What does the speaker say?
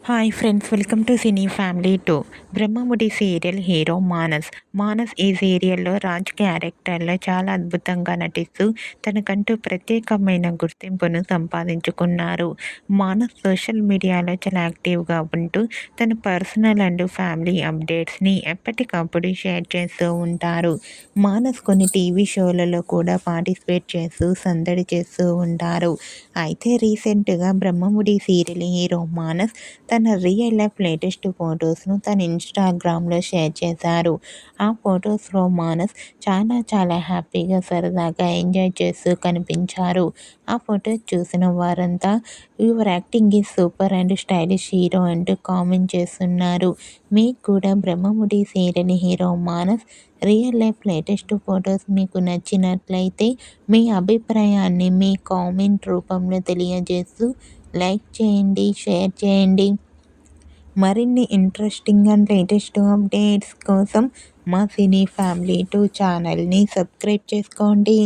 Hi friends, welcome to cine family 2. Brahmamudi serial hero Manas. Manas ఈ సీరియల్లో రాజ్ క్యారెక్టర్లో చాలా అద్భుతంగా నటిస్తూ తనకంటూ ప్రత్యేకమైన గుర్తింపును సంపాదించుకున్నారు. మానస్ సోషల్ మీడియాలో చాలా యాక్టివ్గా ఉంటూ తన పర్సనల్ అండ్ ఫ్యామిలీ అప్డేట్స్ని ఎప్పటికప్పుడు షేర్ చేస్తూ ఉంటారు. మానస్ కొన్ని టీవీ షోలలో కూడా పార్టిసిపేట్ చేస్తూ సందడి చేస్తూ ఉంటారు. అయితే రీసెంట్గా బ్రహ్మముడి సీరియల్ హీరో మానస్ తన రియల్ లైఫ్ లేటెస్ట్ ఫొటోస్ను తన ఇన్స్టాగ్రామ్లో షేర్ చేశారు. ఆ ఫొటోస్లో మానస్ చాలా హ్యాపీగా సరదాగా ఎంజాయ్ చేస్తూ కనిపించారు. ఆ ఫొటోస్ చూసిన వారంతా your acting is super and stylish hero అంటూ కామెంట్ చేస్తున్నారు. మీకు కూడా Brahmamudi serial hero Manas real life latest photos మీకు నచ్చినట్లయితే మీ అభిప్రాయాన్ని మీ కామెంట్ రూపంలో తెలియజేస్తూ లైక్ చేయండి, షేర్ చేయండి. మరిన్ని ఇంట్రెస్టింగ్ అండ్ లేటెస్ట్ అప్డేట్స్ కోసం మా సినీ ఫ్యామిలీ 2 ఛానల్ని సబ్స్క్రైబ్ చేసుకోండి.